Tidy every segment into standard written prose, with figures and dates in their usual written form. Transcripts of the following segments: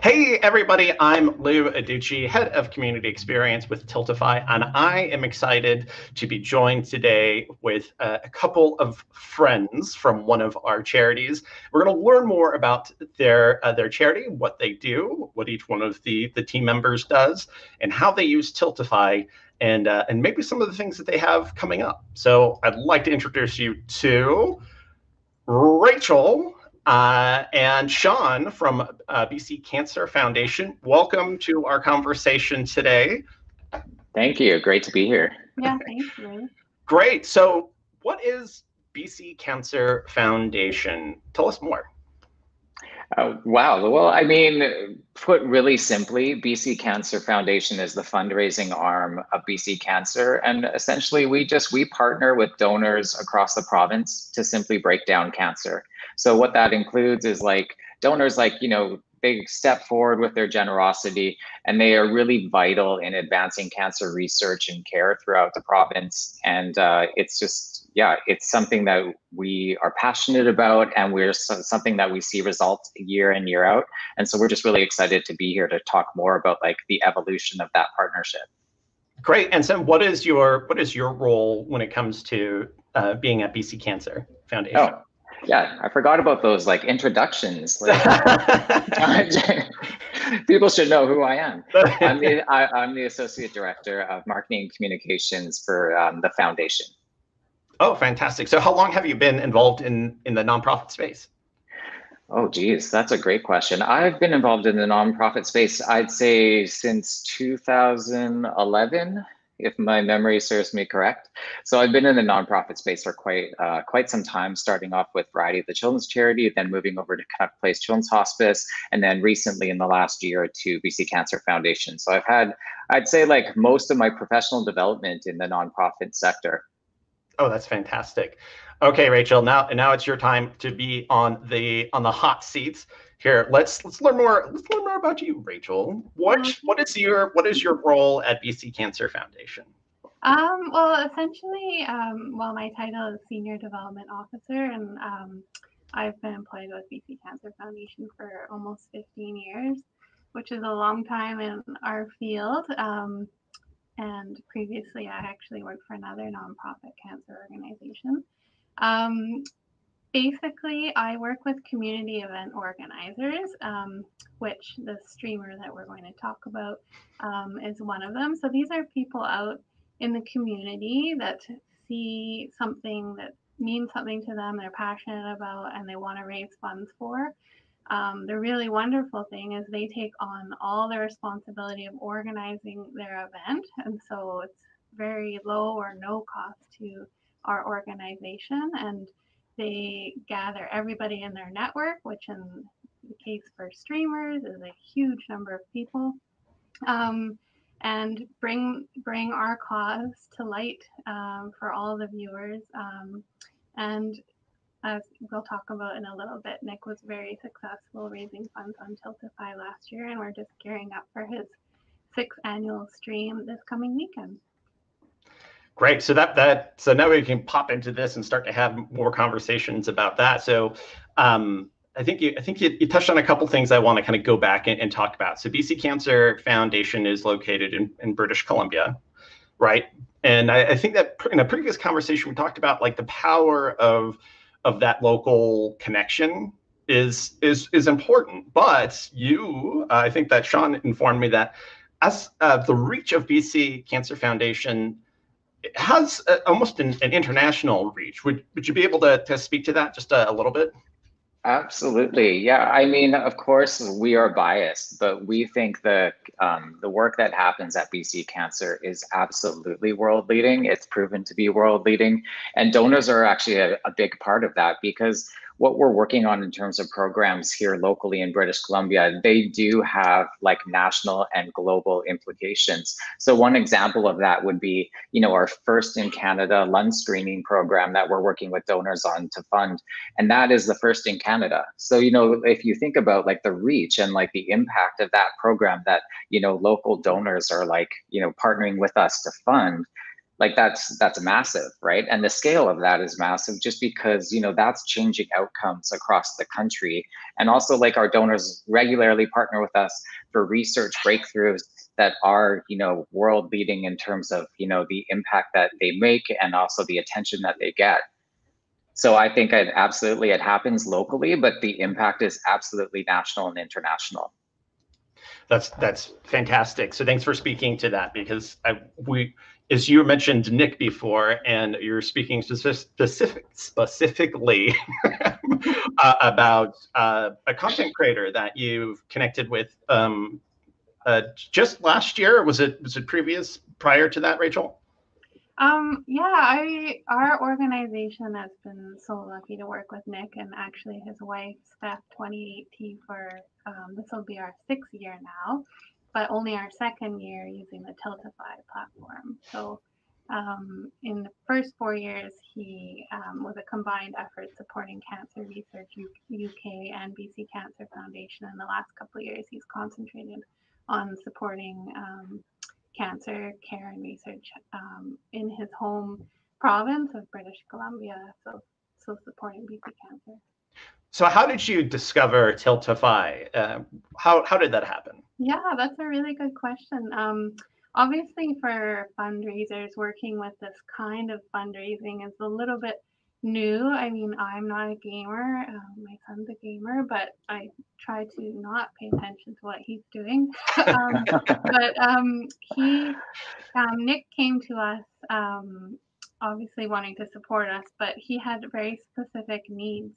Hey everybody, I'm Lou Aducci, Head of Community Experience with Tiltify, and I am excited to be joined today with a couple of friends from one of our charities. We're going to learn more about their charity, what they do, what each one of the team members does, and how they use Tiltify, and maybe some of the things that they have coming up. So I'd like to introduce you to Rachel and Sean from BC Cancer Foundation. Welcome to our conversation today. Thank you. Great to be here. Yeah, thank you. Great. So what is BC Cancer Foundation? Tell us more. Wow. Well, I mean, put really simply, BC Cancer Foundation is the fundraising arm of BC Cancer. And essentially, we partner with donors across the province to simply break down cancer. So what that includes is like donors they step forward with their generosity, and they are really vital in advancing cancer research and care throughout the province. And it's something that we are passionate about, and something that we see results year in, year out. And so we're just really excited to be here to talk more about like the evolution of that partnership. Great. And so what is your role when it comes to being at BC Cancer Foundation? Oh. Yeah, I forgot about those like introductions. People should know who I am. I'm the Associate Director of Marketing and Communications for the foundation. Oh, fantastic. So how long have you been involved in the nonprofit space? Oh, geez, that's a great question. I've been involved in the nonprofit space, I'd say since 2011. If my memory serves me correct. So I've been in the nonprofit space for quite some time, starting off with Variety of the Children's Charity, then moving over to Canuck Place Children's Hospice, and then recently in the last year to BC Cancer Foundation. So I've had, I'd say like most of my professional development in the nonprofit sector. Oh, that's fantastic. Okay, Rachel, now it's your time to be on the hot seats. Here, let's learn more. Let's learn more about you, Rachel. What is your role at BC Cancer Foundation? Well, essentially, my title is Senior Development Officer, and I've been employed with BC Cancer Foundation for almost 15 years, which is a long time in our field. And previously, I actually worked for another nonprofit cancer organization. Basically, I work with community event organizers, which the streamer that we're going to talk about is one of them. So these are people out in the community that see something that means something to them, they're passionate about, and they want to raise funds for. The really wonderful thing is they take on all the responsibility of organizing their event. And so it's very low or no cost to our organization. And they gather everybody in their network, which in the case for streamers is a huge number of people, and bring our cause to light for all the viewers. And as we'll talk about in a little bit, Nick was very successful raising funds on Tiltify last year, and we're just gearing up for his 6th annual stream this coming weekend. Great. So so now we can pop into this and start to have more conversations about that. So I think you touched on a couple things I want to kind of go back and talk about. So BC Cancer Foundation is located in British Columbia, right? And I think that in a previous conversation we talked about like the power of that local connection is important. But I think that Sean informed me that as the reach of BC Cancer Foundation has almost an international reach. Would you be able to speak to that just a little bit? Absolutely. Yeah. I mean, of course, we are biased, but we think that the work that happens at BC Cancer is absolutely world leading. It's proven to be world leading. And donors are actually a big part of that, because what we're working on in terms of programs here locally in British Columbia, they do have like national and global implications. So one example of that would be, our first in Canada lung screening program that we're working with donors on to fund. And that is the first in Canada. So, if you think about like the reach and like the impact of that program that, local donors are like, partnering with us to fund, like that's massive, right? And the scale of that is massive just because, you know, that's changing outcomes across the country. And also, like, our donors regularly partner with us for research breakthroughs that are, you know, world leading in terms of, you know, the impact that they make and also the attention that they get. So I think it happens locally, but the impact is absolutely national and international. That's fantastic. So thanks for speaking to that, because as you mentioned Nick before, and you're speaking specifically about a content creator that you've connected with just last year. Was it prior to that, Rachel? Yeah, our organization has been so lucky to work with Nick and actually his wife, Steph, 2018 for, this will be our 6th year now, but only our 2nd year using the Tiltify platform. So in the first 4 years, he was a combined effort supporting Cancer Research UK and BC Cancer Foundation. In the last couple of years, he's concentrated on supporting cancer care and research in his home province of British Columbia, so supporting BC Cancer. So how did you discover Tiltify? How did that happen? Yeah, that's a really good question. Obviously, for fundraisers, working with this kind of fundraising is a little bit new. I mean, I'm not a gamer. My son's a gamer, but I try to not pay attention to what he's doing. Nick came to us, obviously wanting to support us, but he had very specific needs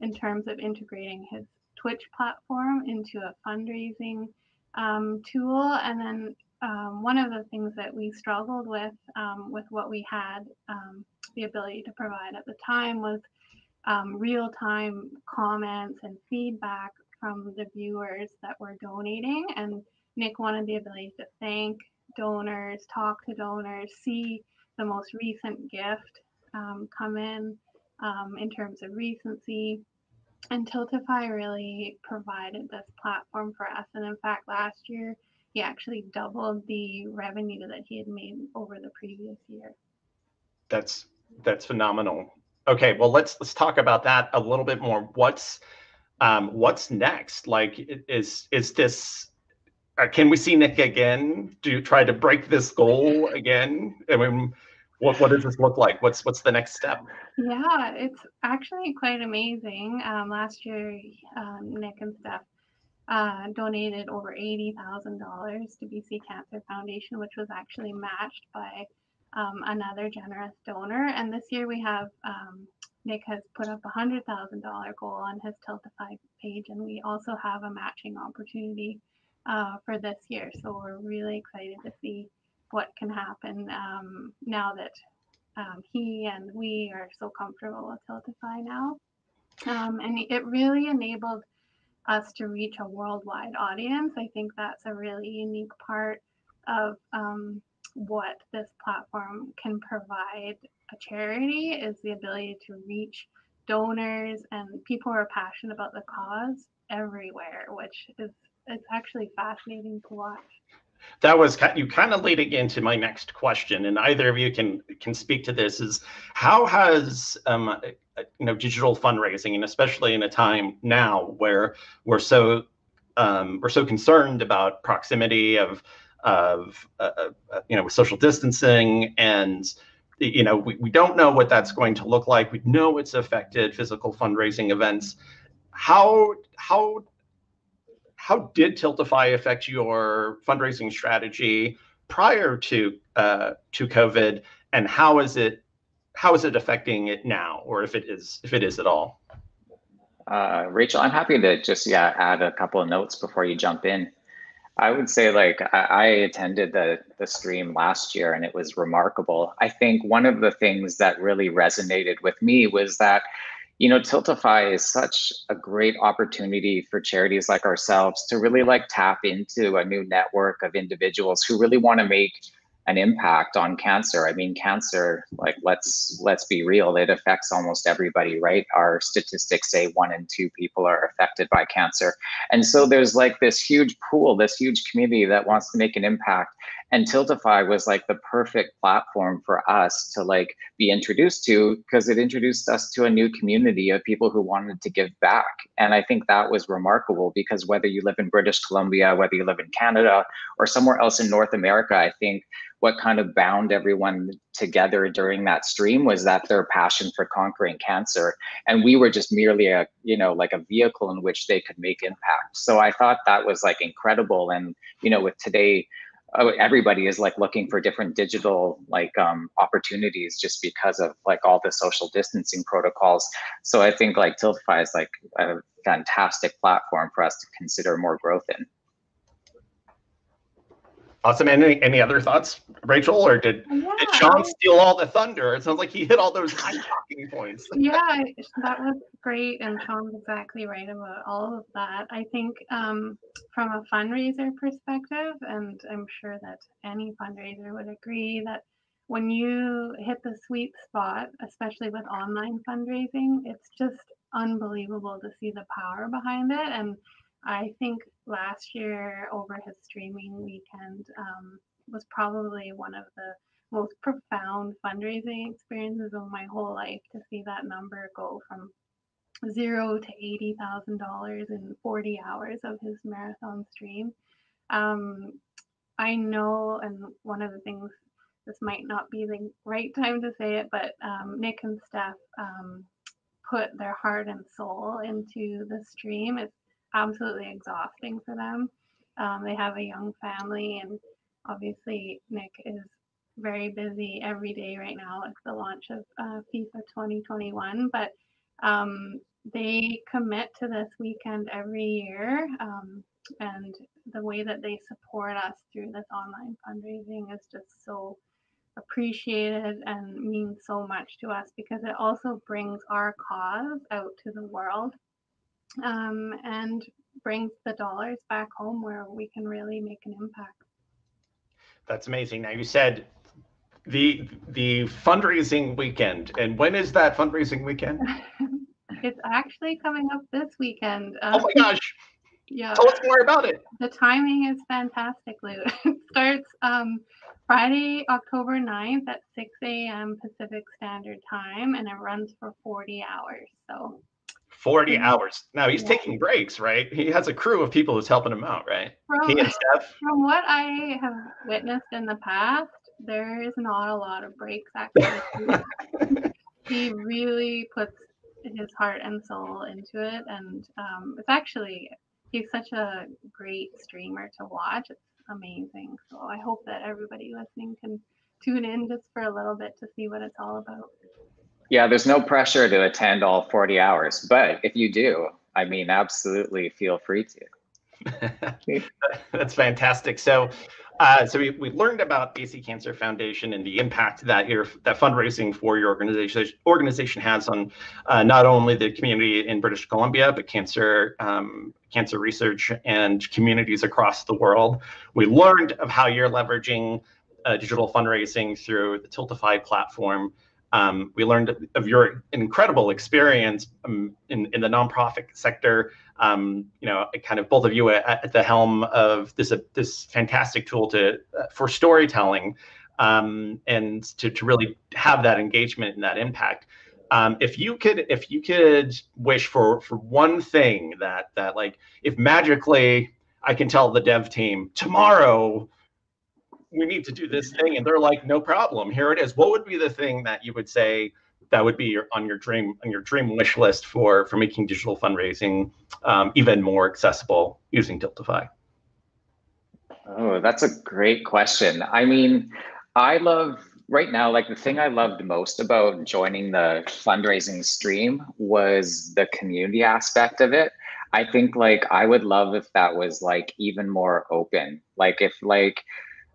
in terms of integrating his Twitch platform into a fundraising tool. And then one of the things that we struggled with what we had the ability to provide at the time was real-time comments and feedback from the viewers that were donating. And Nick wanted the ability to thank donors, talk to donors, see the most recent gift come in terms of recency. And Tiltify really provided this platform for us. And in fact, last year, he actually doubled the revenue that he had made over the previous year. That's phenomenal. Okay, well, let's talk about that a little bit more. What's next? Like, is this? Can we see Nick again? Do you try to break this goal again? I mean, what does this look like? What's the next step? Yeah, it's actually quite amazing. Last year, Nick and Steph donated over $80,000 to BC Cancer Foundation, which was actually matched by another generous donor. And this year we have Nick has put up a $100,000 goal on his Tiltify page, and we also have a matching opportunity for this year. So we're really excited to see what can happen now that he and we are so comfortable with Tiltify now. And it really enabled us to reach a worldwide audience. I think that's a really unique part of what this platform can provide a charity, is the ability to reach donors and people who are passionate about the cause everywhere, which is it's actually fascinating to watch. That was you kind of leading into my next question, and either of you can speak to this. Is how has digital fundraising, and especially in a time now where we're so concerned about proximity of social distancing, and we don't know what that's going to look like. We know it's affected physical fundraising events. How did Tiltify affect your fundraising strategy prior to COVID, and how is it affecting it now, or if it is at all? Rachel, I'm happy to just add a couple of notes before you jump in. I would say, like, I attended the stream last year and it was remarkable. I think one of the things that really resonated with me was that Tiltify is such a great opportunity for charities like ourselves to really tap into a new network of individuals who really want to make an impact on cancer. I mean, cancer, let's be real, it affects almost everybody, right? Our statistics say 1 in 2 people are affected by cancer. And so there's this huge pool, this huge community that wants to make an impact. And Tiltify was like the perfect platform for us to like be introduced to, because it introduced us to a new community of people who wanted to give back. And I think that was remarkable, because whether you live in British Columbia, whether you live in Canada or somewhere else in North America, I think what kind of bound everyone together during that stream was that their passion for conquering cancer. And we were just merely a, you know, like a vehicle in which they could make impact. So I thought that was like incredible. And, you know, with today, everybody is like looking for different digital like opportunities just because of like all the social distancing protocols. So I think like Tiltify is like a fantastic platform for us to consider more growth in. Awesome. Any other thoughts, Rachel, or did Sean steal all the thunder? It sounds like he hit all those high talking points. Yeah, that was great, and Sean's exactly right about all of that. I think from a fundraiser perspective, and I'm sure that any fundraiser would agree, that when you hit the sweet spot, especially with online fundraising, it's just unbelievable to see the power behind it. And I think last year over his streaming weekend was probably one of the most profound fundraising experiences of my whole life, to see that number go from $0 to $80,000 in 40 hours of his marathon stream. I know, and one of the things, this might not be the right time to say it, but Nick and Steph put their heart and soul into the stream. It's absolutely exhausting for them. They have a young family, and obviously Nick is very busy every day right now with the launch of FIFA 2021, but they commit to this weekend every year, and the way that they support us through this online fundraising is just so appreciated and means so much to us, because it also brings our cause out to the world, and brings the dollars back home where we can really make an impact. That's amazing. Now, you said the fundraising weekend, and when is that fundraising weekend? It's actually coming up this weekend. Oh my gosh. Yeah. Tell us more about it. The timing is fantastic, Lou. It starts Friday, October 9th at 6 a.m. Pacific Standard Time, and it runs for 40 hours. So 40 hours. Now he's taking breaks, right? He has a crew of people who's helping him out, right? He and Steph. From what I have witnessed in the past, there is not a lot of breaks, actually. He really puts his heart and soul into it, and it's actually, he's such a great streamer to watch. It's amazing. So I hope that everybody listening can tune in just for a little bit to see what it's all about. Yeah, there's no pressure to attend all 40 hours, but if you do, I mean, absolutely feel free to. That's fantastic. So we learned about BC Cancer Foundation and the impact that fundraising for your organization has on not only the community in British Columbia, but cancer research and communities across the world. We learned of how you're leveraging digital fundraising through the Tiltify platform. We learned of your incredible experience in the nonprofit sector. You know, kind of both of you at the helm of this fantastic tool for storytelling, and to really have that engagement and that impact. If you could wish for one thing that like, if magically I can tell the dev team tomorrow we need to do this thing, and they're like, no problem, here it is, what would be the thing that you would say that would be on your dream wish list for making digital fundraising even more accessible using Tiltify? Oh, that's a great question. I mean, I love right now, like the thing I loved most about joining the fundraising stream was the community aspect of it. I think like I would love if that was like even more open. Like if like,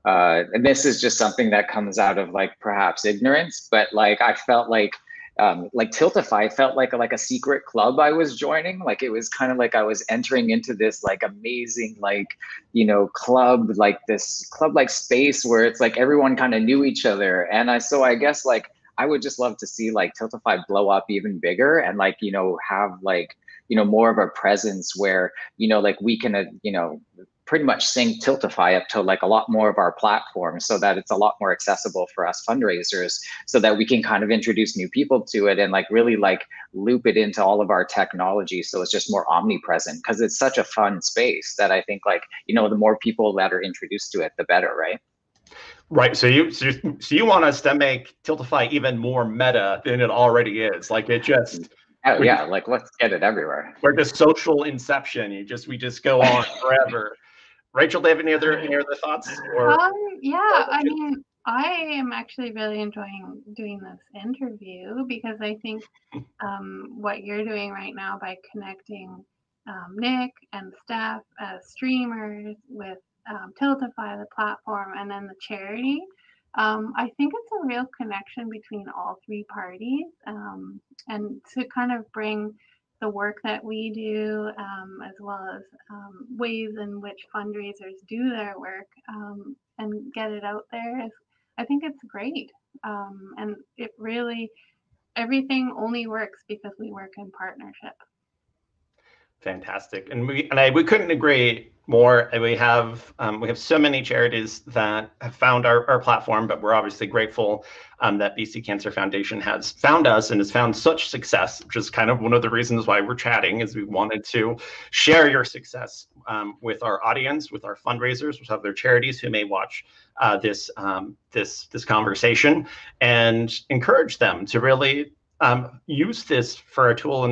and this is just something that comes out of like perhaps ignorance, but like I felt like Tiltify felt like a secret club I was joining. Like it was kind of like I was entering into this like amazing, like, you know, club, like this club like space where it's like everyone kind of knew each other. And so I guess like I would just love to see like Tiltify blow up even bigger, and like, you know, have like, you know, more of a presence where, you know, like we can, you know, pretty much sync Tiltify up to like a lot more of our platforms so that it's a lot more accessible for us fundraisers, so that we can kind of introduce new people to it and like really like loop it into all of our technology. So it's just more omnipresent, because it's such a fun space that I think like, you know, the more people that are introduced to it, the better, right? Right. So you want us to make Tiltify even more meta than it already is. Like it just, Oh yeah, like let's get it everywhere. we're just social inception. We just go on forever. Rachel, do you have any other thoughts? Or Yeah, I mean, I am actually really enjoying doing this interview, because I think what you're doing right now by connecting Nick and Steph as streamers with Tiltify, the platform, and then the charity, I think it's a real connection between all three parties, and to kind of bring the work that we do, as well as ways in which fundraisers do their work, and get it out there. I think it's great. And it really, everything only works because we work in partnership. fantastic, and we couldn't agree more. We have so many charities that have found our platform, but we're obviously grateful that BC Cancer Foundation has found us and has found such success, which is kind of one of the reasons why we're chatting, is we wanted to share your success with our audience, with our fundraisers, with other charities who may watch this conversation, and encourage them to really use this for a tool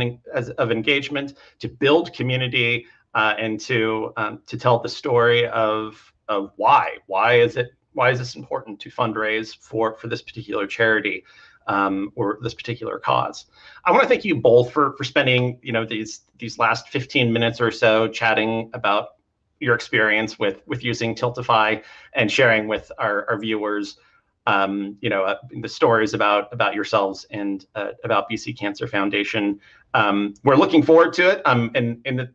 of engagement, to build community, and to tell the story of why is this important to fundraise for this particular charity, or this particular cause. I want to thank you both for spending these last 15 minutes or so chatting about your experience with using Tiltify, and sharing with our viewers the stories about yourselves and about BC Cancer Foundation. We're looking forward to it. And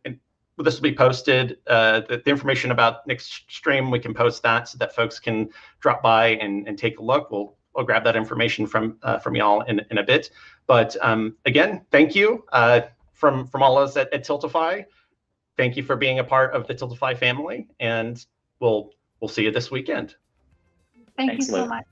this will be posted. The information about next stream, we can post that so that folks can drop by and take a look. We'll grab that information from y'all in a bit. But again, thank you from all of us at Tiltify. Thank you for being a part of the Tiltify family, and we'll see you this weekend. Thank you so much.